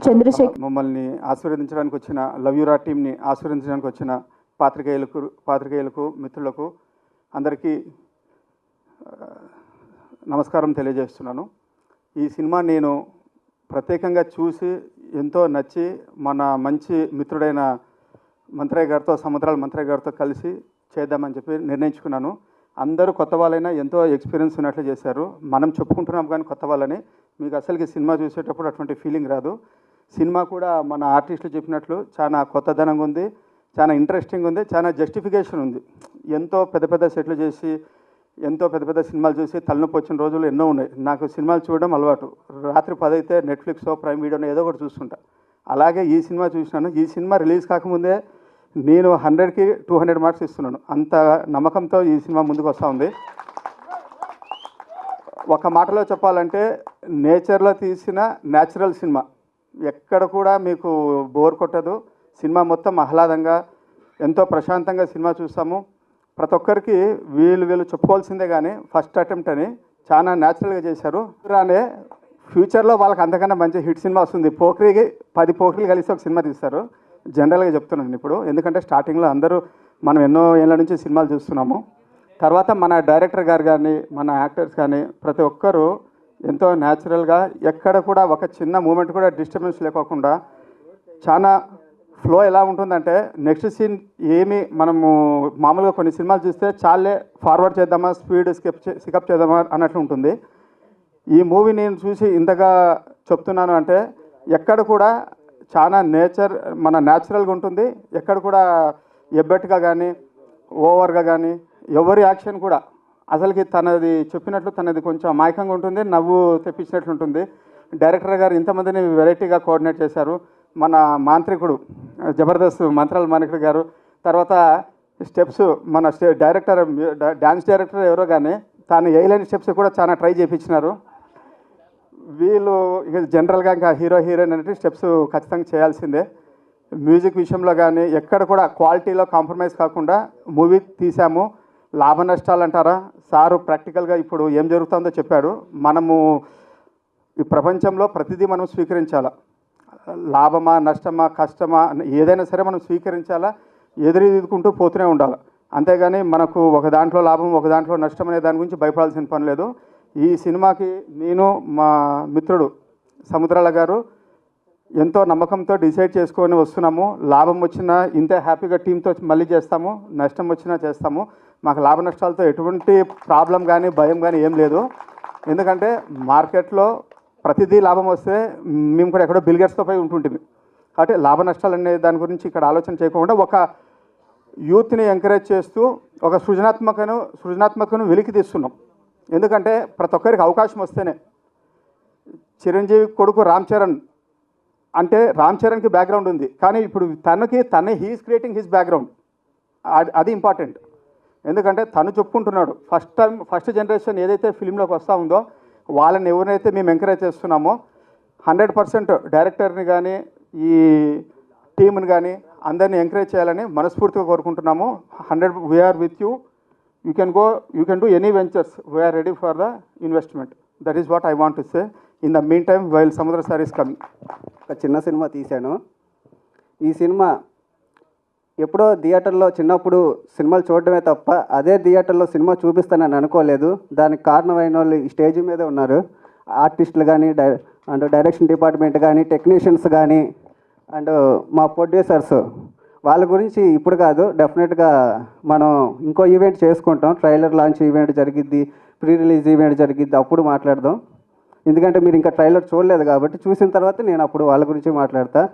చంద్రశేఖర్ మమ్మల్ని ఆశీర్వదించడానికి వచ్చిన లవ్ యూరా టీంని ఆశీర్వదించడానికి వచ్చిన పాత్రికేయులకు మిత్రులకు అందరికీ నమస్కారం తెలియజేస్తున్నాను. ఈ సినిమా నేను ప్రత్యేకంగా చూసి ఎంతో నచ్చి మన మంచి మిత్రుడైన మంత్రయ్య గారితో సముద్రాల మంత్రయ్య గారితో కలిసి చేద్దామని చెప్పి నిర్ణయించుకున్నాను. అందరూ కొత్త వాళ్ళైనా ఎంతో ఎక్స్పీరియన్స్ ఉన్నట్లు చేశారు. మనం చెప్పుకుంటున్నాం కానీ కొత్త వాళ్ళని, మీకు అసలుకి సినిమా చూసేటప్పుడు అటువంటి ఫీలింగ్ రాదు. సినిమా కూడా మన ఆర్టిస్టులు చెప్పినట్లు చాలా కొత్తదనంగా ఉంది, చాలా ఇంట్రెస్టింగ్ ఉంది, చాలా జస్టిఫికేషన్ ఉంది. ఎంతో పెద్ద పెద్ద సెట్లు చేసి ఎంతో పెద్ద పెద్ద సినిమాలు చూసి తలనొప్పి వచ్చిన రోజులు ఎన్నో ఉన్నాయి. నాకు సినిమాలు చూడడం అలవాటు. రాత్రి 10 అయితే నెట్ఫ్లిక్స్ ప్రైమ్ వీడియోనో ఏదో ఒకటి చూస్తుంటా. అలాగే ఈ సినిమా చూసినాను. ఈ సినిమా రిలీజ్ కాకముందే నేను 100కి 200 మార్క్స్ ఇస్తున్నాను. అంత నమ్మకంతో ఈ సినిమా ముందుకు వస్తూ ఉంది. ఒక మాటలో చెప్పాలంటే నేచర్లో తీసిన న్యాచురల్ సినిమా. ఎక్కడ కూడా మీకు బోర్ కొట్టదు. సినిమా మొత్తం ఆహ్లాదంగా ఎంతో ప్రశాంతంగా సినిమా చూస్తాము. ప్రతి ఒక్కరికి వీళ్ళు చెప్పుకోవాల్సిందే కానీ ఫస్ట్ అటెంప్ట్ అని చాలా న్యాచురల్గా చేశారు. రానే ఫ్యూచర్లో వాళ్ళకి అంతకన్నా మంచి హిట్ సినిమా వస్తుంది. 10 పోకిరీలు కలిసి ఒక సినిమా తీస్తారు. జనరల్గా చెప్తున్నాను ఇప్పుడు, ఎందుకంటే స్టార్టింగ్లో అందరూ మనం ఎన్నో ఏళ్ళ నుంచి సినిమాలు చూస్తున్నాము. తర్వాత మన డైరెక్టర్ గారు కానీ మన యాక్టర్స్ కానీ ప్రతి ఒక్కరూ ఎంతో న్యాచురల్గా ఎక్కడ కూడా ఒక చిన్న మూమెంట్ కూడా డిస్టర్బెన్స్ లేకోకుండా చాలా ఫ్లో ఎలా ఉంటుందంటే నెక్స్ట్ సీన్ ఏమి మనము మామూలుగా కొన్ని సినిమాలు చూస్తే చాలే ఫార్వర్డ్ చేద్దామా, స్పీడ్ స్కిప్ చేద్దామా అన్నట్లు ఉంటుంది. ఈ మూవీ నేను చూసి ఇంతగా చెప్తున్నాను అంటే ఎక్కడ కూడా చాలా మన న్యాచురల్గా ఉంటుంది. ఎక్కడ కూడా ఎబ్బెట్టుగా కానీ ఓవర్గా కానీ ఎవరి యాక్షన్ కూడా అసలుకి తనది చెప్పినట్లు తనది కొంచెం అమాయకంగా ఉంటుంది, నవ్వు తెప్పించినట్లు ఉంటుంది. డైరెక్టర్ గారు ఇంతమందిని వెరైటీగా కోఆర్డినేట్ చేశారు. మన మాంత్రికుడు జబర్దస్త్ మంత్రాల మాంత్రికుడు గారు, తర్వాత స్టెప్స్ మన డైరెక్టర్ డ్యాన్స్ డైరెక్టర్ ఎవరో కానీ తాను వేయలేని స్టెప్స్ కూడా చాలా ట్రై చేయించినారు. వీళ్ళు ఇక జనరల్గా ఇంకా హీరోయిన్ అనేది స్టెప్స్ ఖచ్చితంగా చేయాల్సిందే. మ్యూజిక్ విషయంలో కానీ ఎక్కడ కూడా క్వాలిటీలో కాంప్రమైజ్ కాకుండా మూవీ తీసాము. లాభ నష్టాలు అంటారా, సారు ప్రాక్టికల్గా ఇప్పుడు ఏం జరుగుతుందో చెప్పాడు. మనము ఈ ప్రపంచంలో ప్రతిదీ మనం స్వీకరించాలా. లాభమా నష్టమా కష్టమా ఏదైనా సరే మనం స్వీకరించాలా, ఎదురుకుంటూ పోతూనే ఉండాలి. అంతేగాని మనకు ఒక దాంట్లో లాభం ఒక దాంట్లో నష్టం అనే దాని గురించి భయపడాల్సిన పని లేదు. ఈ సినిమాకి నేను మా మిత్రుడు సముద్రాల గారు ఎంతో నమ్మకంతో డిసైడ్ చేసుకొని వస్తున్నాము. లాభం వచ్చినా ఇంతే హ్యాపీగా టీంతో మళ్ళీ చేస్తాము, నష్టం వచ్చినా చేస్తాము. మాకు లాభ నష్టాలతో ఎటువంటి ప్రాబ్లం కానీ భయం కానీ ఏం లేదు. ఎందుకంటే మార్కెట్లో ప్రతిదీ లాభం వస్తే మేము కూడా ఎక్కడో బిల్గేట్స్తో పోయి ఉంటుంటుంది. కాబట్టి లాభ నష్టాలు అనే దాని గురించి ఇక్కడ ఆలోచన చేయకుండా ఒక యూత్ని ఎంకరేజ్ చేస్తూ ఒక సృజనాత్మకను వెలికి తీస్తున్నాం. ఎందుకంటే ప్రతి ఒక్కరికి అవకాశం వస్తేనే. చిరంజీవి కొడుకు రామ్ చరణ్ అంటే రామ్ చరణ్కి బ్యాక్గ్రౌండ్ ఉంది, కానీ ఇప్పుడు తనే హీఈస్ క్రియేటింగ్ హిస్ బ్యాక్గ్రౌండ్. అది ఇంపార్టెంట్. ఎందుకంటే తను చెప్పుకుంటున్నాడు ఫస్ట్ జనరేషన్ ఏదైతే ఫిలింలోకి వస్తూ ఉందో వాళ్ళని ఎవరినైతే మేము ఎంకరేజ్ చేస్తున్నామో 100% డైరెక్టర్ని కానీ ఈ టీమ్ని కానీ అందరినీ ఎంకరేజ్ చేయాలని మనస్ఫూర్తిగా కోరుకుంటున్నాము. 100 we're with you. You can do any ventures. We're ready for the investment. That is what I want to say. In the mean time while Samudra sir is coming. ఒక చిన్న సినిమా తీశాను. ఈ సినిమా ఎప్పుడో థియేటర్లో చిన్నప్పుడు సినిమాలు చూడడమే తప్ప అదే థియేటర్లో సినిమా చూపిస్తానని అనుకోలేదు. దానికి కారణమైన వాళ్ళు ఈ స్టేజ్ మీదే ఉన్నారు. ఆర్టిస్టులు కానీ అండ్ డైరెక్షన్ డిపార్ట్మెంట్ కానీ టెక్నీషియన్స్ కానీ అండ్ మా ప్రొడ్యూసర్స్. వాళ్ళ గురించి ఇప్పుడు కాదు, డెఫినెట్గా మనం ఇంకో ఈవెంట్ చేసుకుంటాం. ట్రైలర్ లాంచ్ ఈవెంట్ జరిగిద్ది, ప్రీ రిలీజ్ ఈవెంట్ జరిగిద్ది, అప్పుడు మాట్లాడదాం. ఎందుకంటే మీరు ఇంకా ట్రైలర్ చూడలేదు కాబట్టి చూసిన తర్వాత నేను అప్పుడు వాళ్ళ గురించి మాట్లాడతా.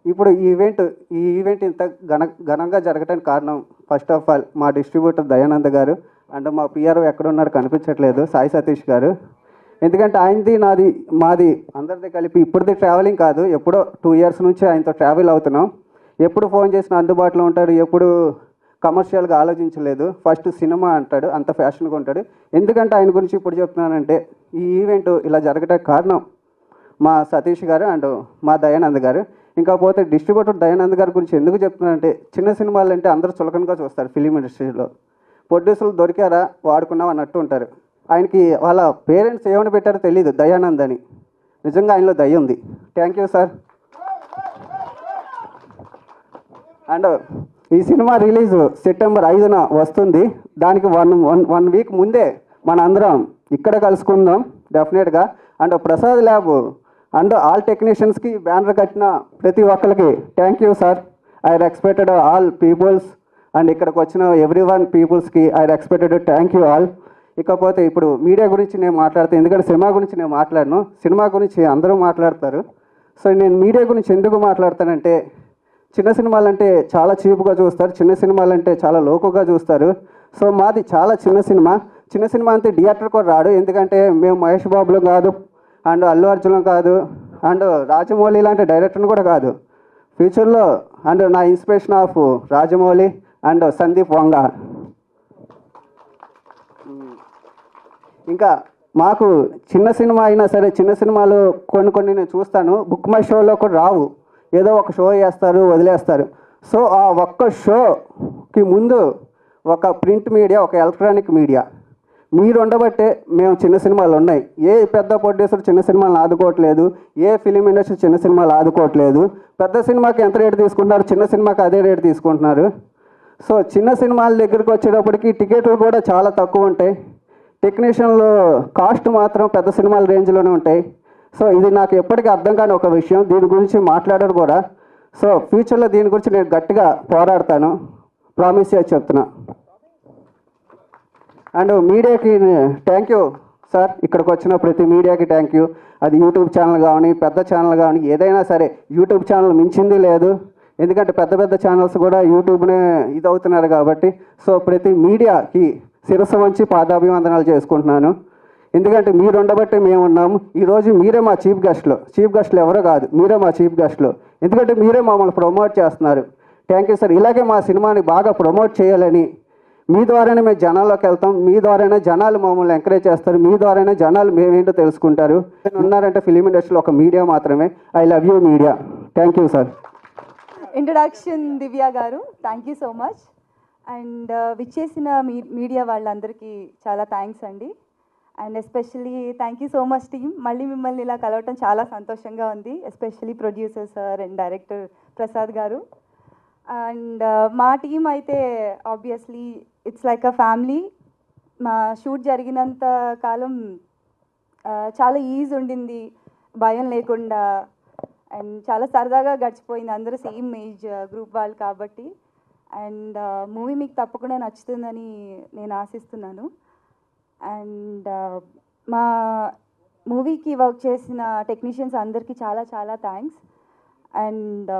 ఇప్పుడు ఈ ఈవెంట్ ఇంత ఘనంగా జరగడానికి కారణం ఫస్ట్ ఆఫ్ ఆల్ మా డిస్ట్రిబ్యూటర్ దయానంద్ గారు అండ్ మా పిఆర్ఓ ఎక్కడున్నాడు కనిపించట్లేదు సాయి సతీష్ గారు. ఎందుకంటే ఆయనది మాది అందరిది కలిపి ఇప్పుడుది ట్రావెలింగ్ కాదు, ఎప్పుడో 2 years నుంచి ఆయనతో ట్రావెల్ అవుతున్నాం. ఎప్పుడు ఫోన్ చేసినా అందుబాటులో ఉంటాడు, ఎప్పుడు కమర్షియల్గా ఆలోచించలేదు. ఫస్ట్ సినిమా అంటాడు, అంత ఫ్యాషన్గా ఉంటాడు. ఎందుకంటే ఆయన గురించి ఇప్పుడు చెప్తున్నానంటే ఈ ఈవెంట్ ఇలా జరగడానికి కారణం మా సతీష్ గారు అండ్ మా దయానంద్ గారు. ఇంకా పోతే డిస్ట్రిబ్యూటర్ దయానంద్ గారి గురించి ఎందుకు చెప్తున్నానంటే చిన్న సినిమాలు అంటే అందరూ చులకనగా చూస్తారు ఫిలిం ఇండస్ట్రీలో. ప్రొడ్యూసర్లు దొరికారా వాడుకున్నాం అన్నట్టు ఉంటారు. ఆయనకి వాళ్ళ పేరెంట్స్ ఏమని పెట్టారో తెలియదు దయానంద్ అని. నిజంగా ఆయనలో దయ ఉంది. Thank you sir. అండ్ ఈ సినిమా రిలీజ్ సెప్టెంబర్ 5న వస్తుంది. దానికి వన్ వీక్ ముందే మన అందరం ఇక్కడ కలుసుకుందాం డెఫినెట్గా. And Prasad lab and all టెక్నీషియన్స్కి బ్యానర్ కట్టిన ప్రతి ఒక్కరికి thank you sir. I respected all peoples and ఇక్కడికి వచ్చిన ఎవ్రీ1 పీపుల్స్కి I respected thank you all. ఇకపోతే ఇప్పుడు మీడియా గురించి నేను మాట్లాడతాను, ఎందుకంటే సినిమా గురించి నేను మాట్లాడను, సినిమా గురించి అందరూ మాట్లాడతారు. సో నేను మీడియా గురించి ఎందుకు మాట్లాడతానంటే, చిన్న సినిమాలంటే చాలా చీప్గా చూస్తారు, చిన్న సినిమాలంటే చాలా లోకుగా చూస్తారు. సో మాది చాలా చిన్న సినిమా అంతే థియేటర్ కూడా రాడు, ఎందుకంటే మేము మహేష్ బాబులు కాదు అండ్ అల్లు అర్జున్ కాదు అండ్ రాజమౌళి లాంటి డైరెక్టర్ని కూడా కాదు. ఫ్యూచర్లో అండ్ నా inspiration of Rajamouli and Sandeep Vanga. ఇంకా మాకు చిన్న సినిమా అయినా సరే, చిన్న సినిమాలు కొన్ని నేను చూస్తాను, బుక్ మై షోలో కూడా రావు, ఏదో ఒక షో చేస్తారు వదిలేస్తారు. సో ఆ ఒక్క షోకి ముందు ఒక ప్రింట్ మీడియా, ఒక ఎలక్ట్రానిక్ మీడియా మీరు ఉండబట్టే మేము చిన్న సినిమాలు ఉన్నాయి. ఏ పెద్ద ప్రొడ్యూసర్ చిన్న సినిమాలు ఆదుకోవట్లేదు, ఏ ఫిలిం ఇండస్ట్రీ చిన్న సినిమాలు ఆదుకోవట్లేదు. పెద్ద సినిమాకి ఎంత రేటు తీసుకుంటున్నారు, చిన్న సినిమాకి అదే రేటు తీసుకుంటున్నారు. సో చిన్న సినిమాల దగ్గరికి వచ్చేటప్పటికి టికెట్లు కూడా చాలా తక్కువ ఉంటాయి, టెక్నీషియన్లు కాస్ట్ మాత్రం పెద్ద సినిమాల రేంజ్లోనే ఉంటాయి. సో ఇది నాకు ఎప్పటికీ అర్థం కాని ఒక విషయం, దీని గురించి మాట్లాడారు కూడా. సో ఫ్యూచర్లో దీని గురించి నేను గట్టిగా పోరాడతాను, ప్రామిస్ చేసి చెప్తున్నా. అండ్ మీడియాకి థ్యాంక్ యూ సార్, ఇక్కడికి వచ్చిన ప్రతి మీడియాకి థ్యాంక్ యూ. అది యూట్యూబ్ ఛానల్ కానీ పెద్ద ఛానల్ కానీ ఏదైనా సరే, యూట్యూబ్ ఛానల్ మించింది లేదు, ఎందుకంటే పెద్ద ఛానల్స్ కూడా యూట్యూబ్నే ఇదవుతున్నారు కాబట్టి. సో ప్రతి మీడియాకి శిరస్సు వంచి పాదాభివందనాలు చేసుకుంటున్నాను, ఎందుకంటే మీరు ఉండబట్టే మేము ఉన్నాము. ఈరోజు మీరే మా చీఫ్ గెస్ట్లు ఎవరో కాదు, మీరే మా చీఫ్ గెస్ట్లు, ఎందుకంటే మీరే మమ్మల్ని ప్రమోట్ చేస్తున్నారు. Thank you sir. ఇలాగే మా సినిమాని బాగా ప్రమోట్ చేయాలని, మీ ద్వారానే మేము జనాల్లోకి వెళ్తాం, మీ ద్వారానే జనాలు మమ్మల్ని ఎంకరేజ్ చేస్తారు, మీ ద్వారానే జనాలు మేమేంటో తెలుసుకుంటారు. ఉన్నారంటే ఫిలిం ఇండస్ట్రీలో ఒక మీడియా మాత్రమే. I love you media. Thank you sir. Introduction Divya garu, thank you so much. And విచ్చేసిన మీడియా వాళ్ళందరికీ చాలా థ్యాంక్స్ అండి. And especially thank you so much team, మళ్ళీ మిమ్మల్ని ఇలా కలవటం చాలా సంతోషంగా ఉంది, especially producer sir and director Prasad garu. And మా టీం అయితే obviously it's like a family. మా షూట్ జరిగినంత కాలం చాలా ఈజ్ ఉండింది, భయం లేకుండా, అండ్ చాలా సరదాగా గడిచిపోయింది, అందరూ సేమ్ ఏజ్ గ్రూప్ వాళ్ళు కాబట్టి. అండ్ మూవీ మీకు తప్పకుండా నచ్చుతుందని నేను ఆశిస్తున్నాను. అండ్ మా మూవీకి వర్క్ చేసిన టెక్నీషియన్స్ అందరికీ చాలా చాలా థ్యాంక్స్. అండ్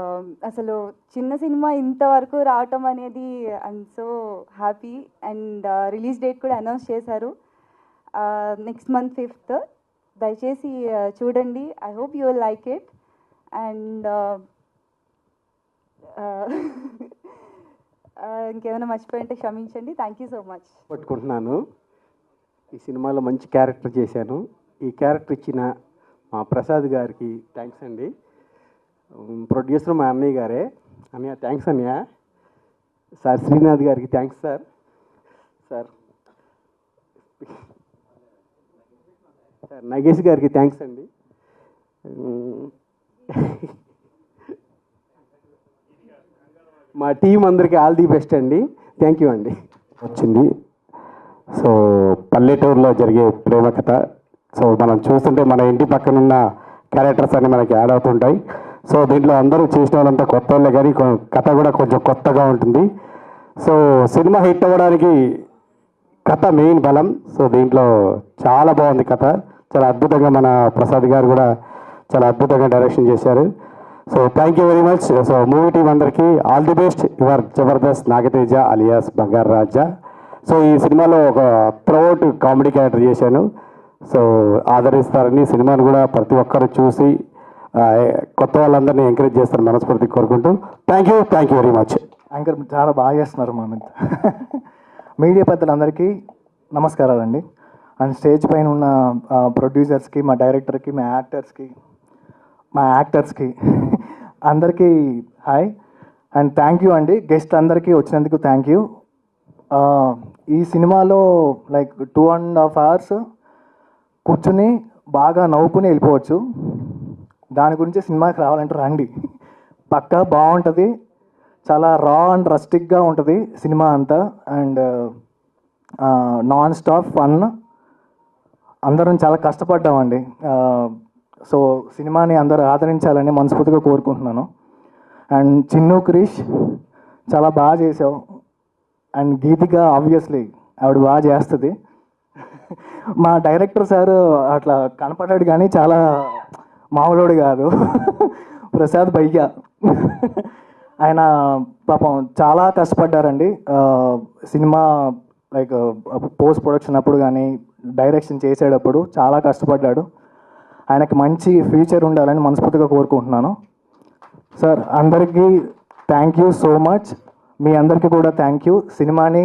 అసలు చిన్న సినిమా ఇంతవరకు రావటం అనేది I'm so happy. And release date కూడా అనౌన్స్ చేశారు, నెక్స్ట్ మంత్ 5th. దయచేసి చూడండి, I hope you will like it. And ఇంకేమైనా మర్చిపోయింటే క్షమించండి. Thank you so much. పట్టుకుంటున్నాను, ఈ సినిమాలో మంచి క్యారెక్టర్ చేశాను. ఈ క్యారెక్టర్ ఇచ్చిన మా ప్రసాద్ గారికి థ్యాంక్స్ అండి. ప్రొడ్యూసర్ మా అన్నయ్య గారే. అన్నయ్య థ్యాంక్స్ అన్నయ్య. సార్ శ్రీనాథ్ గారికి థ్యాంక్స్ సార్. సార్ నగేష్ గారికి థ్యాంక్స్ అండి. మా టీం అందరికీ ఆల్ ది బెస్ట్ అండి. థ్యాంక్ యూ అండి. వచ్చింది. సో పల్లెటూరులో జరిగే ప్రేమ కథ. సో మనం చూస్తుంటే మన ఇంటి పక్కన ఉన్న క్యారెక్టర్స్ అన్ని మనకి యాడ్ అవుతుంటాయి. సో దీంట్లో అందరూ చేసిన వాళ్ళంతా కొత్త వాళ్ళే, కానీ కథ కూడా కొంచెం కొత్తగా ఉంటుంది. సో సినిమా హిట్ అవ్వడానికి కథ మెయిన్ బలం. సో దీంట్లో చాలా బాగుంది కథ, చాలా అద్భుతంగా మన ప్రసాద్ గారు కూడా చాలా అద్భుతంగా డైరెక్షన్ చేశారు. So thank you very much. So movie team అందరికీ all the best. Your Jabardasth Nagateja alias Bangaru Raja. So ఈ సినిమాలో ఒక త్రూఅవుట్ కామెడీ క్యారెక్టర్ చేశాను. సో ఆదరిస్తారని, సినిమాను కూడా ప్రతి ఒక్కరు చూసి కొత్త వాళ్ళందరినీ ఎంకరేజ్ చేస్తారని మనస్ఫూర్తి కోరుకుంటూ thank you very much. Anchor చాలా బాగా చేస్తున్నారు మా మీద. మీడియా పెద్దలందరికీ నమస్కారాలండి. అండ్ స్టేజ్ పైన ఉన్న ప్రొడ్యూసర్స్కి, మా డైరెక్టర్కి, మా యాక్టర్స్కి అందరికీ హాయ్ అండ్ థ్యాంక్ యూ అండి. గెస్ట్ అందరికీ వచ్చినందుకు థ్యాంక్ యూ. ఈ సినిమాలో లైక్ 2.5 hours కూర్చుని బాగా నవ్వుకుని వెళ్ళిపోవచ్చు. దాని గురించి సినిమాకి రావాలంటే రండి, పక్కా బాగుంటుంది. చాలా రా అండ్ రస్టిక్గా ఉంటుంది సినిమా అంతా. And non stop fun. అందరం చాలా కష్టపడ్డామండి. సో సినిమాని అందరూ ఆదరించాలని మనస్ఫూర్తిగా కోరుకుంటున్నాను. అండ్ చిన్ను క్రిష్ చాలా బాగా చేసావు. అండ్ గీతిక ఆబ్వియస్లీ ఆవిడ బాగా చేస్తుంది. మా డైరెక్టర్ సార్ అట్లా కనపడ్డాడు కానీ చాలా మామూలుడు కాదు. ప్రసాద్ భయ్య ఆయన పాపం చాలా కష్టపడ్డారండి. సినిమా లైక్ పోస్ట్ ప్రొడక్షన్ అప్పుడు కానీ డైరెక్షన్ చేసేటప్పుడు చాలా కష్టపడ్డాడు. ఆయనకి మంచి ఫ్యూచర్ ఉండాలని మనస్ఫూర్తిగా కోరుకుంటున్నాను. సార్ అందరికీ థ్యాంక్ యూ సో మచ్. మీ అందరికీ కూడా థ్యాంక్ యూ. సినిమాని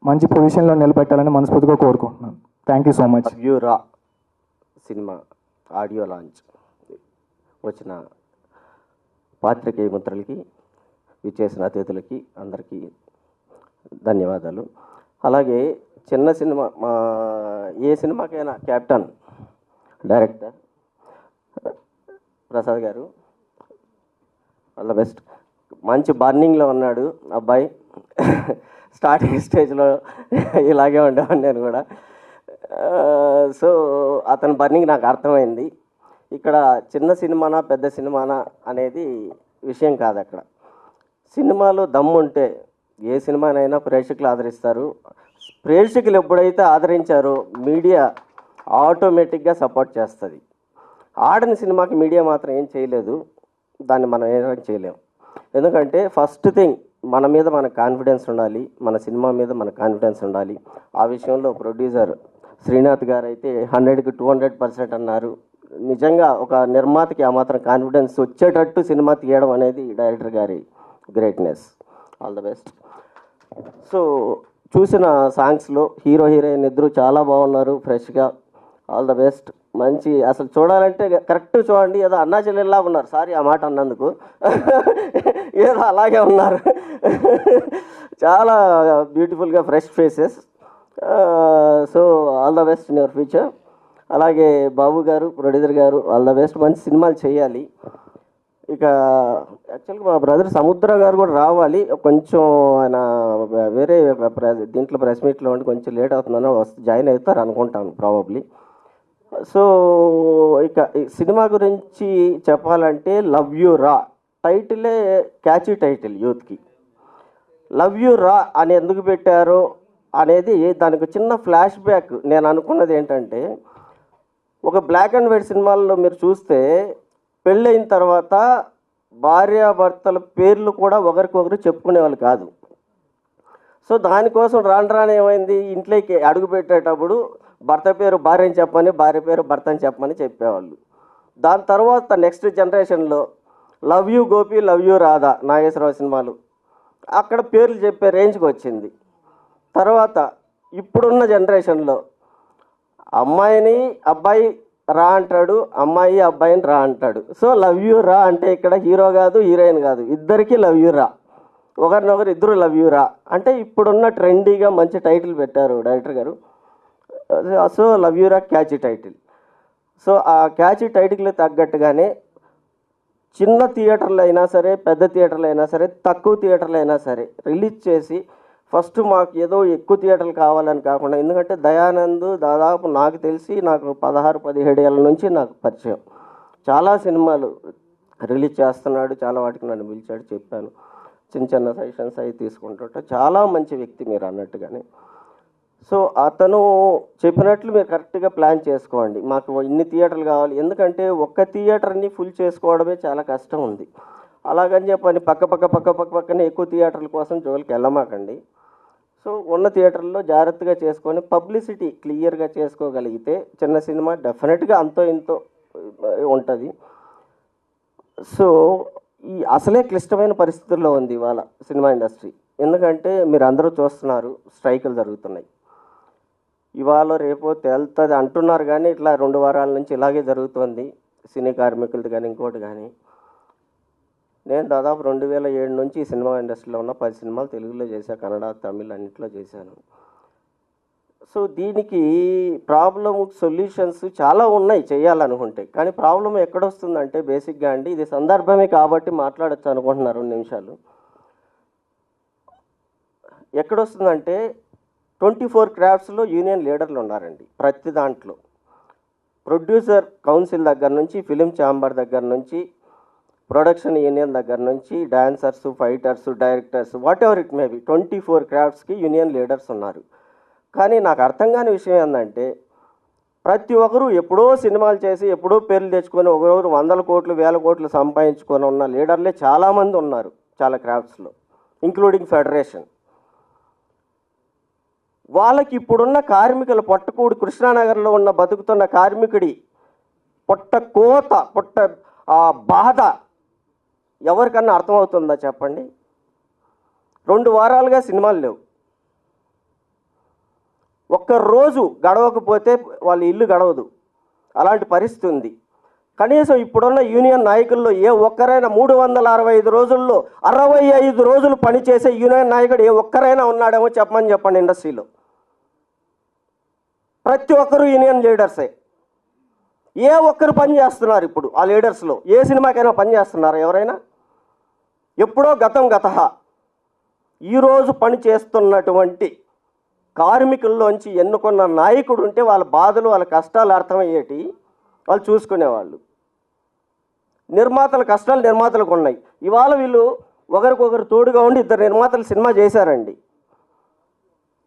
మంచి పొజిషన్లో నిలబెట్టాలని మనస్ఫూర్తిగా కోరుకుంటున్నాను. Thank you so much. రా సినిమా ఆడియో లాంచ్ వచ్చిన పాత్రికేయ మిత్రులకి, విచ్చేసిన అతిథులకి అందరికీ ధన్యవాదాలు. అలాగే చిన్న సినిమా ఏ సినిమాకైనా కెప్టెన్ డైరెక్టర్ ప్రసాద్ గారు ఆల్ ద బెస్ట్. మంచి బర్నింగ్లో ఉన్నాడు అబ్బాయి. స్టార్టింగ్ స్టేజ్లో ఇలాగే ఉండేవాడిని నేను కూడా. సో అతని బర్నింగ్ నాకు అర్థమైంది. ఇక్కడ చిన్న సినిమానా పెద్ద సినిమానా అనేది విషయం కాదు. అక్కడ సినిమాలో దమ్ముంటే ఏ సినిమానైనా ప్రేక్షకులు ఆదరిస్తారు. ప్రేక్షకులు ఎప్పుడైతే ఆదరించారో మీడియా ఆటోమేటిక్గా సపోర్ట్ చేస్తుంది. ఆడని సినిమాకి మీడియా మాత్రం ఏం చేయలేదు, దాన్ని మనం ఏం చేయలేము. ఎందుకంటే ఫస్ట్ థింగ్ మన మీద మనకు కాన్ఫిడెన్స్ ఉండాలి, మన సినిమా మీద మనకు కాన్ఫిడెన్స్ ఉండాలి. ఆ విషయంలో ప్రొడ్యూసర్ శ్రీనాథ్ గారు అయితే 100కి 200% అన్నారు. నిజంగా ఒక నిర్మాతకి ఆ మాత్రం కాన్ఫిడెన్స్ వచ్చేటట్టు సినిమా తీయడం అనేది డైరెక్టర్ గారి greatness. All the best. So చూసిన సాంగ్స్లో హీరో హీరోయిన్ ఇద్దరు చాలా బాగున్నారు, ఫ్రెష్గా. All the best. మంచి అసలు చూడాలంటే కరెక్ట్ చూడండి. ఏదో అన్నా చెల్లెల్లాగా ఉన్నారు. సారీ ఆ మాట అన్నందుకు. ఏదో అలాగే ఉన్నారు. చాలా బ్యూటిఫుల్గా fresh faces. So all the best in your future. అలాగే బాబు గారు, ప్రొడ్యూసర్ గారు, ఆల్ ద బెస్ట్. మంచి సినిమాలు చేయాలి. ఇక యాక్చువల్గా మా బ్రదర్ సముద్ర గారు కూడా రావాలి. కొంచెం ఆయన వేరే దీంట్లో ప్రెస్ మీట్లో ఉండి కొంచెం లేట్ అవుతుందని జాయిన్ అవుతారు అనుకుంటాను ప్రాబబ్లీ. సో ఇక సినిమా గురించి చెప్పాలంటే లవ్ యూ రా టైటిలే క్యాచీ టైటిల్. యూత్కి లవ్ యూ రా అని ఎందుకు పెట్టారో అనేది దానికి చిన్న ఫ్లాష్ బ్యాక్. నేను అనుకున్నది ఏంటంటే, ఒక బ్లాక్ అండ్ వైట్ సినిమాల్లో మీరు చూస్తే పెళ్ళైన తర్వాత భార్యాభర్తల పేర్లు కూడా ఒకరికొకరు చెప్పుకునేవాళ్ళు కాదు. సో దానికోసం రాను ఏమైంది, ఇంట్లోకి అడుగు పెట్టేటప్పుడు భర్త పేరు భార్యని చెప్పని, భార్య పేరు భర్తని చెప్పమని చెప్పేవాళ్ళు. దాని తర్వాత నెక్స్ట్ జనరేషన్లో love you Gopi, love you Radha Nageswararao సినిమాలు, అక్కడ పేర్లు చెప్పే రేంజ్కి వచ్చింది. తర్వాత ఇప్పుడున్న జనరేషన్లో అమ్మాయిని అబ్బాయి రా అంటాడు, అమ్మాయి అబ్బాయిని రా అంటాడు. సో లవ్ యూ రా అంటే ఇక్కడ హీరో కాదు, హీరోయిన్ కాదు, ఇద్దరికి లవ్ యూ రా. ఒకరినొకరు ఇద్దరు లవ్ యూ రా అంటే ఇప్పుడున్న ట్రెండీగా మంచి టైటిల్ పెట్టారు డైరెక్టర్ గారు. సో లవ్ యూ రా క్యాచీ టైటిల్. సో ఆ క్యాచీ టైటిల్ తగ్గట్టుగానే చిన్న థియేటర్లు అయినా సరే, పెద్ద థియేటర్లు అయినా సరే, తక్కువ థియేటర్లు అయినా సరే రిలీజ్ చేసి ఫస్ట్ మాకు ఏదో ఎక్కువ థియేటర్లు కావాలని కాకుండా, ఎందుకంటే దయానంద్ దాదాపు నాకు తెలిసి నాకు 16-17 ఏళ్ళ నుంచి నాకు పరిచయం. చాలా సినిమాలు రిలీజ్ చేస్తున్నాడు, చాలా వాటికి నన్ను పిలిచాడు, చెప్పాను, చిన్న సజెషన్స్ అవి తీసుకుంటుంటే చాలా మంచి వ్యక్తి మీరు అన్నట్టుగానే. సో అతను చెప్పినట్లు మీరు కరెక్ట్గా ప్లాన్ చేసుకోండి. మాకు ఇన్ని థియేటర్లు కావాలి, ఎందుకంటే ఒక్క థియేటర్ని ఫుల్ చేసుకోవడమే చాలా కష్టం ఉంది. అలాగని చెప్పని పక్కనే ఎక్కువ థియేటర్ల కోసం జోలికి వెళ్ళమాకండి. సో ఉన్న థియేటర్లో జాగ్రత్తగా చేసుకొని పబ్లిసిటీ క్లియర్గా చేసుకోగలిగితే చిన్న సినిమా డెఫినెట్గా అంతో ఇంతో ఉంటుంది. సో ఈ అసలే క్లిష్టమైన పరిస్థితుల్లో ఉంది ఇవాళ సినిమా ఇండస్ట్రీ. ఎందుకంటే మీరు అందరూ చూస్తున్నారు, స్ట్రైకులు జరుగుతున్నాయి. ఇవాళ రేపో తేలుతుంది అంటున్నారు, కానీ ఇట్లా 2 వారాల నుంచి ఇలాగే జరుగుతుంది సినీ కార్మికులది కానీ ఇంకోటి కానీ. నేను దాదాపు 2007 నుంచి ఈ సినిమా ఇండస్ట్రీలో ఉన్న 10 సినిమాలు తెలుగులో చేశాను, కన్నడ, తమిళ్ అన్నింటిలో చేశాను. సో దీనికి ప్రాబ్లం సొల్యూషన్స్ చాలా ఉన్నాయి చేయాలనుకుంటే, కానీ ప్రాబ్లం ఎక్కడొస్తుందంటే బేసిక్గా అండి, ఇది సందర్భమే కాబట్టి మాట్లాడచ్చు అనుకుంటున్నారు 2 నిమిషాలు. ఎక్కడొస్తుందంటే 24 క్రాఫ్ట్స్లో యూనియన్ లీడర్లు ఉన్నారండి. ప్రతి దాంట్లో ప్రొడ్యూసర్ కౌన్సిల్ దగ్గర నుంచి, ఫిలిం ఛాంబర్ దగ్గర నుంచి, ప్రొడక్షన్ యూనియన్ దగ్గర నుంచి, dancers, fighters, directors, whatever it may be 24 క్రాఫ్ట్స్కి యూనియన్ లీడర్స్ ఉన్నారు. కానీ నాకు అర్థం కాని విషయం ఏంటంటే ప్రతి ఒక్కరు ఎప్పుడో సినిమాలు చేసి ఎప్పుడో పేర్లు తెచ్చుకొని ఒకరోజు 100 కోట్లు 1000 కోట్లు సంపాదించుకొని ఉన్న లీడర్లే చాలామంది ఉన్నారు చాలా క్రాఫ్ట్స్లో, ఇంక్లూడింగ్ ఫెడరేషన్. వాళ్ళకి ఇప్పుడున్న కార్మికుల పొట్టకూడి కృష్ణానగర్లో ఉన్న బతుకుతున్న కార్మికుడి పొట్ట కోత, పొట్ట బాధ ఎవరికన్నా అర్థమవుతుందా చెప్పండి? 2 వారాలుగా సినిమాలు లేవు. ఒక్కరోజు గడవకపోతే వాళ్ళ ఇల్లు గడవదు, అలాంటి పరిస్థితి ఉంది. కనీసం ఇప్పుడున్న యూనియన్ నాయకుల్లో ఏ ఒక్కరైనా 365 రోజుల్లో 65 రోజులు పనిచేసే యూనియన్ నాయకుడు ఏ ఒక్కరైనా ఉన్నాడేమో చెప్పండి ఇండస్ట్రీలో. ప్రతి ఒక్కరు యూనియన్ లీడర్సే. ఏ ఒక్కరు పని చేస్తున్నారు ఇప్పుడు ఆ లీడర్స్లో? ఏ సినిమాకైనా పని చేస్తున్నారు ఎవరైనా? ఎప్పుడో గత ఈరోజు పని చేస్తున్నటువంటి కార్మికుల్లోంచి ఎన్నుకున్న నాయకుడు ఉంటే వాళ్ళ బాధలు వాళ్ళ కష్టాలు అర్థమయ్యేటి వాళ్ళు చూసుకునేవాళ్ళు. నిర్మాతల కష్టాలు నిర్మాతలకు ఉన్నాయి. ఇవాళ వీళ్ళు ఒకరికొకరు తోడుగా ఉండి 2 నిర్మాతలు సినిమా చేశారండి.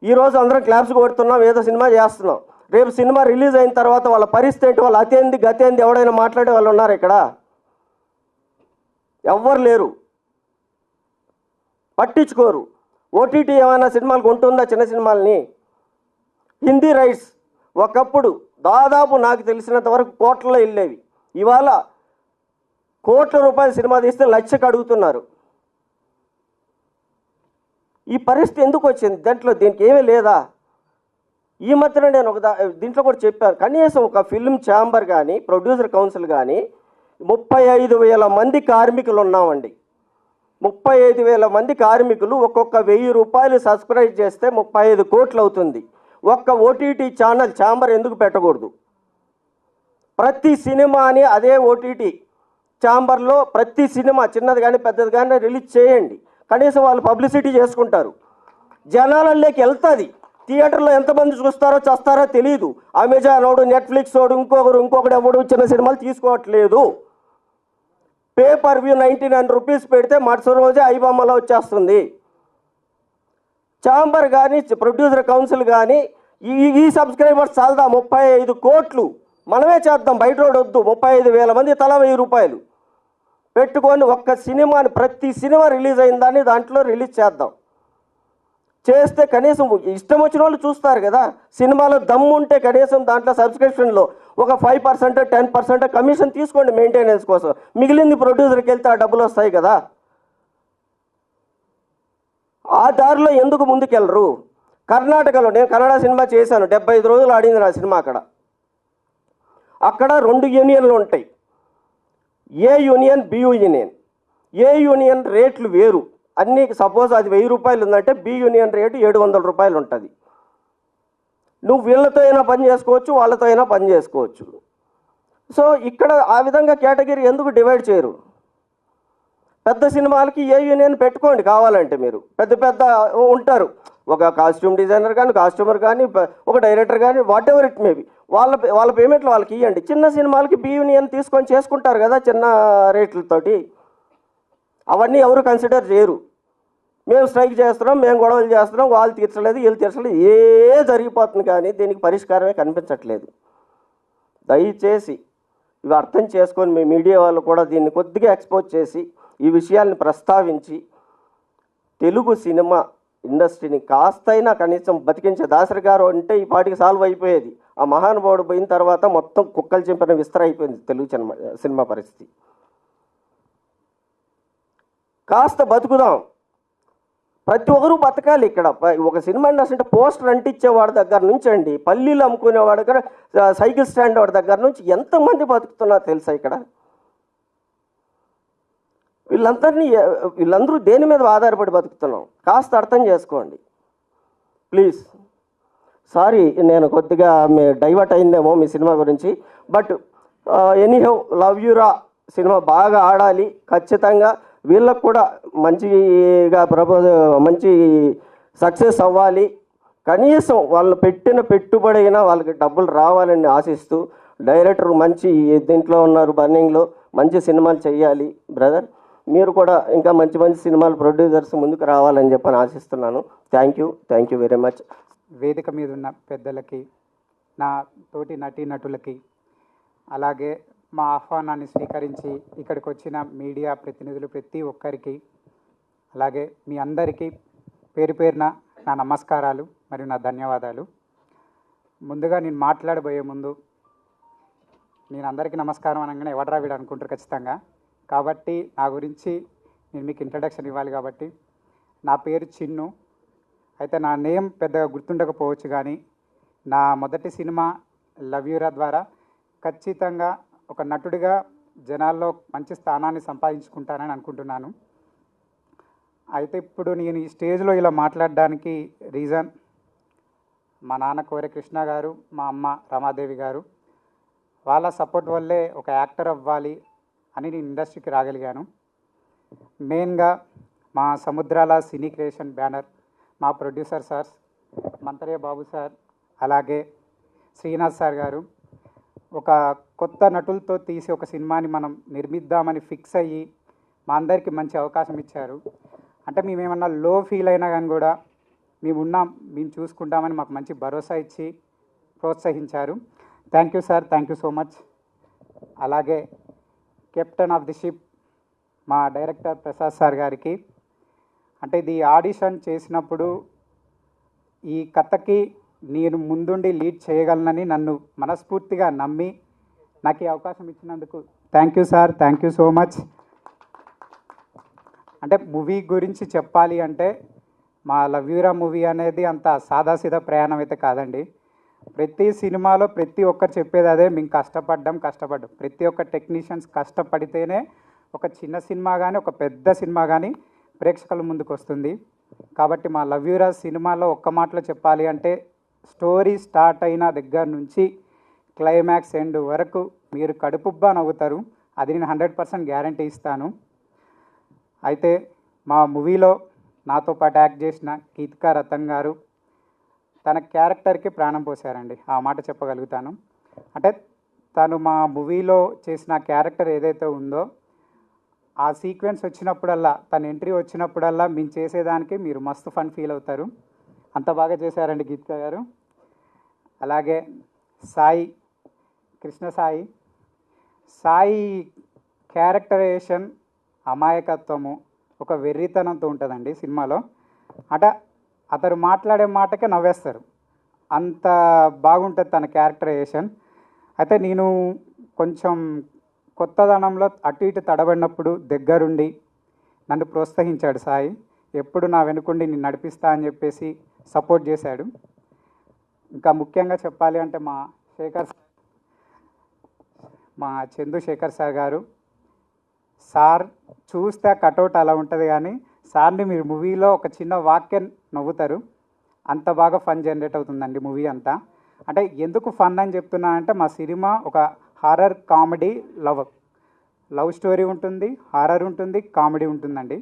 ఈరోజు అందరం క్లాప్స్ కొడుతున్నాం, ఏదో సినిమా చేస్తున్నాం. రేపు సినిమా రిలీజ్ అయిన తర్వాత వాళ్ళ పరిస్థితి ఏంటి, వాళ్ళ అతేంది గతేంది ఎవడైనా మాట్లాడే వాళ్ళు ఉన్నారు ఇక్కడ? ఎవ్వరు లేరు, పట్టించుకోరు. ఓటీటీ ఏమైనా సినిమాలు కొంటుందా చిన్న సినిమాలని? హిందీ రైట్స్ ఒకప్పుడు దాదాపు నాకు తెలిసినంత వరకు కోట్లలో వెళ్ళేవి. ఇవాళ కోట్ల రూపాయల సినిమా తీస్తే లక్షకు అడుగుతున్నారు. ఈ పరిస్థితి ఎందుకు వచ్చింది? దీనికి ఏమీ లేదా? ఈ మధ్యన నేను దీంట్లో కూడా చెప్పాను, కనీసం ఒక ఫిల్మ్ ఛాంబర్ కానీ ప్రొడ్యూసర్ కౌన్సిల్ కానీ 35,000 మంది కార్మికులు ఉన్నామండి. 35,000 మంది కార్మికులు ఒక్కొక్క 1000 రూపాయలు సబ్స్క్రైబ్ చేస్తే 35 కోట్లు అవుతుంది. ఒక్క ఓటీటీ ఛాంబర్ ఎందుకు పెట్టకూడదు? ప్రతి సినిమాని అదే ఓటీటీ ఛాంబర్లో ప్రతి సినిమా చిన్నది కానీ పెద్దది కానీ రిలీజ్ చేయండి. కనీసం వాళ్ళు పబ్లిసిటీ చేసుకుంటారు, జనాలలోకి వెళ్తుంది. థియేటర్లో ఎంతమంది చూస్తారో చేస్తారో తెలియదు. అమెజాన్ వాడు, నెట్ఫ్లిక్స్ వాడు, ఇంకొకడు ఎవడు చిన్న సినిమాలు తీసుకోవట్లేదు. పేపర్ వ్యూ 99 రూపీస్ పెడితే మరుసటి రోజే ఐబొమ్మలో వచ్చేస్తుంది. ఛాంబర్ కానీ ప్రొడ్యూసర్ కౌన్సిల్ కానీ ఈ సబ్స్క్రైబర్స్ చాలదా? 35 కోట్లు మనమే చేద్దాం, బయట రోడ్ వద్దు. 35,000 మంది తలా 1000 రూపాయలు పెట్టుకొని ఒక్క సినిమాని, ప్రతి సినిమా రిలీజ్ అయిన దాన్ని దాంట్లో రిలీజ్ చేద్దాం. చేస్తే కనీసం ఇష్టం వచ్చిన వాళ్ళు చూస్తారు కదా. సినిమాలో దమ్ము ఉంటే కనీసం దాంట్లో సబ్స్క్రిప్షన్లో ఒక 5% 10% కమిషన్ తీసుకోండి మెయింటెనెన్స్ కోసం. మిగిలింది ప్రొడ్యూసర్కి వెళ్తే ఆ డబ్బులు వస్తాయి కదా. ఆ దారిలో ఎందుకు ముందుకెళ్ళరు? కర్ణాటకలో నేను కన్నడ సినిమా చేశాను, 75 రోజులు ఆడింది నా సినిమా. అక్కడ 2 యూనియన్లు ఉంటాయి, A union, B union. A union రేట్లు వేరు అన్నీ. సపోజ్ అది 1000 రూపాయలు ఉందంటే బి యూనియన్ రేటు 700 రూపాయలు ఉంటుంది. నువ్వు వీళ్ళతో అయినా పని చేసుకోవచ్చు, వాళ్ళతో అయినా పని చేసుకోవచ్చు. సో ఇక్కడ ఆ విధంగా కేటగిరీ ఎందుకు డివైడ్ చేయరు? పెద్ద సినిమాలకి ఏ యూనియన్ పెట్టుకోండి కావాలంటే. మీరు పెద్ద ఉంటారు, ఒక కాస్ట్యూమ్ డిజైనర్ కానీ, కాస్ట్యూమర్ కానీ, ఒక డైరెక్టర్ కానీ, వాట్ ఎవర్ ఇట్ మేబీ, వాళ్ళ పేమెంట్లు వాళ్ళకి ఇవ్వండి. చిన్న సినిమాలకి బి యూనియన్ తీసుకొని చేసుకుంటారు కదా చిన్న రేట్లతోటి. అవన్నీ ఎవరు కన్సిడర్ చేయరు. మేము స్ట్రైక్ చేస్తున్నాం, మేము గొడవలు చేస్తున్నాం, వాళ్ళు తీర్చలేదు, వీళ్ళు తీర్చలేదు, జరిగిపోతుంది. కానీ దీనికి పరిష్కారమే కనిపించట్లేదు. దయచేసి ఇవి అర్థం చేసుకొని మీ మీడియా వాళ్ళు కూడా దీన్ని కొద్దిగా ఎక్స్పోజ్ చేసి ఈ విషయాల్ని ప్రస్తావించి తెలుగు సినిమా ఇండస్ట్రీని కాస్తైనా కనీసం బతికించే. దాసరి గారు అంటే ఈ పాటికి సాల్వ్ అయిపోయేది. ఆ మహానుభావుడు పోయిన తర్వాత మొత్తం కుక్కలు చింపిన విస్తర అయిపోయింది తెలుగు సినిమా పరిస్థితి. కాస్త బతుకుదాం, ప్రతి ఒక్కరూ బతకాలి. ఇక్కడ ఒక సినిమా ఇండస్ట్రీ అంటే పోస్టర్ అంటించేవాడి దగ్గర నుంచి అండి, పల్లీలు అమ్ముకునేవాడు దగ్గర, సైకిల్ స్టాండ్ వాడి దగ్గర నుంచి ఎంతమంది బతుకుతున్నారు తెలుసా ఇక్కడ? వీళ్ళందరూ దేని మీద ఆధారపడి బతుకుతున్నాం? కాస్త అర్థం చేసుకోండి ప్లీజ్. సారీ, నేను కొద్దిగా డైవర్ట్ అయిందేమో మీ సినిమా గురించి. బట్ ఎనీహౌ, లవ్ యూ రా సినిమా బాగా ఆడాలి ఖచ్చితంగా. వీళ్ళకు కూడా మంచిగా మంచి సక్సెస్ అవ్వాలి, కనీసం వాళ్ళు పెట్టిన పెట్టుబడి అయినా వాళ్ళకి డబ్బులు రావాలని ఆశిస్తూ, డైరెక్టర్ మంచి దీంట్లో ఉన్నారు, బర్నింగ్లో మంచి సినిమాలు చేయాలి బ్రదర్. మీరు కూడా ఇంకా మంచి మంచి సినిమాలు ప్రొడ్యూసర్స్ ముందుకు రావాలని చెప్పని ఆశిస్తున్నాను. Thank you very much. వేదిక మీద ఉన్న పెద్దలకి, నా తోటి నటీనటులకి, అలాగే మా ఆహ్వానాన్ని స్వీకరించి ఇక్కడికి వచ్చిన మీడియా ప్రతినిధులు ప్రతి ఒక్కరికి, అలాగే మీ అందరికీ పేరు పేరున నా నమస్కారాలు మరియు నా ధన్యవాదాలు. ముందుగా నేను మాట్లాడబోయే ముందు, నేను అందరికీ నమస్కారం అనగానే ఎవడరా వీడు అనుకుంటారు ఖచ్చితంగా. కాబట్టి నా గురించి నేను మీకు ఇంట్రడక్షన్ ఇవ్వాలి. కాబట్టి నా పేరు చిన్ను. అయితే నా నేమ్ పెద్దగా గుర్తుండకపోవచ్చు, కానీ నా మొదటి సినిమా లవ్ యూరా ద్వారా ఖచ్చితంగా ఒక నటుడిగా జనాల్లో మంచి స్థానాన్ని సంపాదించుకుంటానని అనుకుంటున్నాను. అయితే ఇప్పుడు నేను ఈ స్టేజ్లో ఇలా మాట్లాడడానికి రీజన్ మా నాన్న కోరె కృష్ణ గారు, మా అమ్మ రమాదేవి గారు. వాళ్ళ సపోర్ట్ వల్లే ఒక యాక్టర్ అవ్వాలి అని నేను ఇండస్ట్రీకి రాగలిగాను. మెయిన్గా మా సముద్రాల సినీ క్రియేషన్ బ్యానర్, మా ప్రొడ్యూసర్ సార్స్ మంతరయ్య బాబు సార్, అలాగే శ్రీనాథ్ సార్ గారు ఒక కొత్త నటులతో తీసి ఒక సినిమాని మనం నిర్మిద్దామని ఫిక్స్ అయ్యి మా అందరికీ మంచి అవకాశం ఇచ్చారు. అంటే మేమేమన్నా లో ఫీల్ అయినా కానీ కూడా మేము చూసుకుంటామని మాకు మంచి భరోసా ఇచ్చి ప్రోత్సహించారు. Thank you sir, thank you so much. అలాగే కెప్టెన్ ఆఫ్ ది షిప్ మా డైరెక్టర్ ప్రసాద్ సార్ గారికి, అంటే ఇది ఆడిషన్ చేసినప్పుడు ఈ కథకి నేను ముందుండి లీడ్ చేయగలనని నన్ను మనస్ఫూర్తిగా నమ్మి నాకు ఈ అవకాశం ఇచ్చినందుకు thank you sir, thank you so much. అంటే మూవీ గురించి చెప్పాలి అంటే మా లవ్ యూరా మూవీ అనేది అంత సాదాసీదా ప్రయాణం అయితే కాదండి. ప్రతి సినిమాలో ప్రతి ఒక్కరు చెప్పేది అదే, మేము కష్టపడ్డాం. ప్రతి ఒక్క టెక్నీషియన్స్ కష్టపడితేనే ఒక చిన్న సినిమా కానీ ఒక పెద్ద సినిమా కానీ ప్రేక్షకుల ముందుకు వస్తుంది. కాబట్టి మా లవ్ యూరా సినిమాలో ఒక్క మాటలో చెప్పాలి అంటే, స్టోరీ స్టార్ట్ అయిన దగ్గర నుంచి క్లైమాక్స్ ఎండ్ వరకు మీరు కడుపుబ్బా నవ్వుతారు. అది నేను 100% గ్యారంటీ ఇస్తాను. అయితే మా మూవీలో నాతో పాటు యాక్ట్ చేసిన గీతికా రతన్ గారు తన క్యారెక్టర్కి ప్రాణం పోసారండి, ఆ మాట చెప్పగలుగుతాను. అంటే తను మా మూవీలో చేసిన క్యారెక్టర్ ఏదైతే ఉందో ఆ సీక్వెన్స్ వచ్చినప్పుడల్లా, తన ఎంట్రీ వచ్చినప్పుడల్లా మేము చేసేదానికి మీరు మస్తు ఫన్ ఫీల్ అవుతారు. అంత బాగా చేశారండి గీతికా గారు. అలాగే సాయి, కృష్ణ సాయి క్యారెక్టరైజేషన్ అమాయకత్వము, ఒక వెర్రితనంతో ఉంటుందండి సినిమాలో. అంటే అతను మాట్లాడే మాటకే నవ్వేస్తారు, అంత బాగుంటుంది తన క్యారెక్టరైజేషన్. అయితే నేను కొంచెం కొత్తదనంలో అటు ఇటు తడబడినప్పుడు దగ్గరుండి నన్ను ప్రోత్సహించాడు సాయి. ఎప్పుడు నా వెనుకుండి నేను నడిపిస్తా అని చెప్పేసి సపోర్ట్ చేశాడు. ఇంకా ముఖ్యంగా చెప్పాలి అంటే మా చంద్రశేఖర్ సార్ గారు. సార్ చూస్తే కటౌట్ అలా ఉంటుంది, కానీ సార్ని మీరు మూవీలో ఒక చిన్న వాక్యం నవ్వుతారు, అంత బాగా ఫన్ జనరేట్ అవుతుందండి మూవీ అంతా. అంటే ఎందుకు ఫన్ అని చెప్తున్నా అంటే, మా సినిమా ఒక హారర్ కామెడీ లవ్ స్టోరీ ఉంటుంది, హారర్ ఉంటుంది, కామెడీ ఉంటుందండి.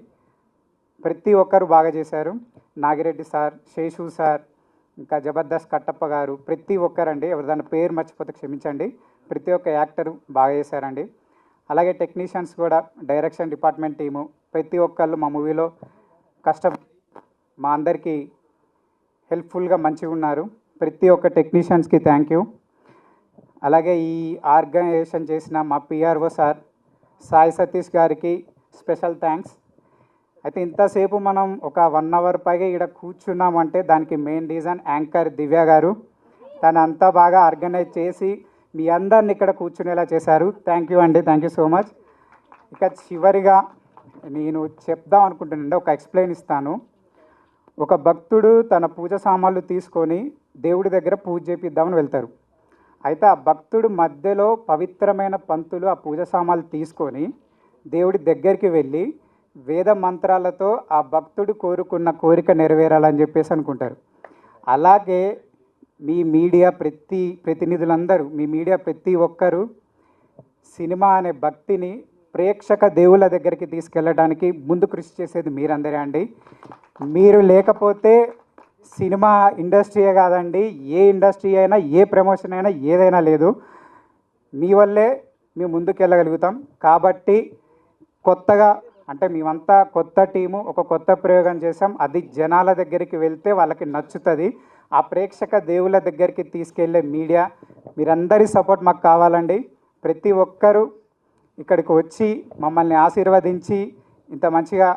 ప్రతి ఒక్కరు బాగా చేశారు. నాగిరెడ్డి సార్, శేషు సార్, ఇంకా జబర్దస్త్ కట్టప్ప గారు, ప్రతి ఒక్కరండి. ఎవరిదైనా పేరు మర్చిపోతే క్షమించండి. ప్రతి ఒక్క యాక్టరు బాగా చేశారండి. అలాగే టెక్నీషియన్స్ కూడా, డైరెక్షన్ డిపార్ట్మెంట్ టీము ప్రతి ఒక్కళ్ళు మా మూవీలో మా అందరికీ హెల్ప్ఫుల్గా మంచిగా ఉన్నారు. ప్రతి ఒక్క టెక్నీషియన్స్కి థ్యాంక్ యూ. అలాగే ఈ ఆర్గనైజేషన్ చేసిన మా పిఆర్ఓ సార్ సాయి సతీష్ గారికి స్పెషల్ థ్యాంక్స్. అయితే ఇంతసేపు మనం ఒక 1 అవర్ పైగా ఇక్కడ కూర్చున్నామంటే దానికి మెయిన్ రీజన్ యాంకర్ దివ్య గారు. తను అంతా బాగా ఆర్గనైజ్ చేసి మీ అందరిని ఇక్కడ కూర్చునేలా చేశారు. థ్యాంక్ యూ అండి, థ్యాంక్ యూ సో మచ్. ఇక చివరిగా నేను చెప్దాం అనుకుంటున్నాను, ఒక ఎక్స్ప్లెయిన్ ఇస్తాను. ఒక భక్తుడు తన పూజ సామాన్లు తీసుకొని దేవుడి దగ్గర పూజ చేపిద్దామని వెళ్తారు. అయితే ఆ భక్తుడు మధ్యలో పవిత్రమైన పంతులు ఆ పూజ సామాన్లు తీసుకొని దేవుడి దగ్గరికి వెళ్ళి వేద మంత్రాలతో ఆ భక్తుడు కోరుకున్న కోరిక నెరవేరాలని చెప్పేసి అనుకుంటారు. అలాగే మీ మీడియా ప్రతినిధులందరూ, మీ మీడియా ప్రతి ఒక్కరూ సినిమా అనే భక్తిని ప్రేక్షక దేవుళ్ళ దగ్గరికి తీసుకెళ్ళడానికి ముందు కృషి చేసేది మీరందరే అండి. మీరు లేకపోతే సినిమా ఇండస్ట్రీయే కాదండి, ఏ ఇండస్ట్రీ అయినా, ఏ ప్రమోషన్ అయినా, ఏదైనా లేదు, మీ వల్లే మేము ముందుకెళ్ళగలుగుతాం. కాబట్టి కొత్తగా అంటే మేమంతా కొత్త టీము, ఒక కొత్త ప్రయోగం చేసాం. అది జనాల దగ్గరికి వెళ్తే వాళ్ళకి నచ్చుతుంది. ఆ ప్రేక్షక దేవుళ్ళ దగ్గరికి తీసుకెళ్లే మీడియా, మీరందరి సపోర్ట్ మాకు కావాలండి. ప్రతి ఒక్కరూ ఇక్కడికి వచ్చి మమ్మల్ని ఆశీర్వదించి ఇంత మంచిగా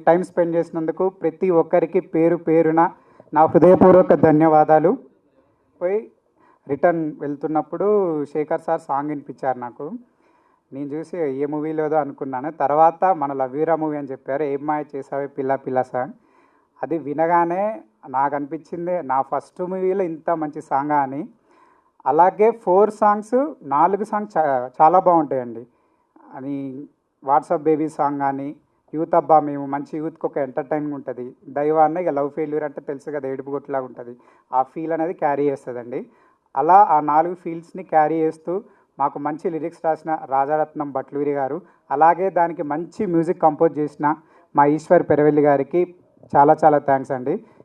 టైం స్పెండ్ చేసినందుకు ప్రతి ఒక్కరికి పేరు పేరున నా హృదయపూర్వక ధన్యవాదాలు. పోయి రిటర్న్ వెళ్తున్నప్పుడు శేఖర్ సార్ సాంగ్ వినిపించారు నాకు. నేను చూసి ఏ మూవీలోదో అనుకున్నాను. తర్వాత మన లవ్వీరా మూవీ అని చెప్పారు, ఏం మాయ చేసావే పిల్ల పిల్ల సాంగ్. అది వినగానే నాకు అనిపించింది నా ఫస్ట్ మూవీలో ఇంత మంచి సాంగ్ అని. అలాగే 4 సాంగ్స్ 4 సాంగ్స్ చాలా బాగుంటాయండి. అని వాట్సాప్ బేబీ సాంగ్ కానీ, యూత్ అబ్బా మేము మంచి యూత్కి ఒక ఎంటర్టైన్మెంట్ ఉంటుంది. దైవాన్ని ఇక లవ్ ఫెయిల్యూర్ అంటే తెలుసు కదా, ఏడుపు కొట్టులాగా ఉంటుంది. ఆ ఫీల్ అనేది క్యారీ చేస్తుందండి. అలా ఆ 4 ఫీల్స్ని క్యారీ చేస్తూ మాకు మంచి లిరిక్స్ రాసిన రాజారత్నం భట్లూరి గారు, అలాగే దానికి మంచి మ్యూజిక్ కంపోజ్ చేసిన మా ఈశ్వర్ పెరవెల్లి గారికి చాలా చాలా థ్యాంక్స్ అండి.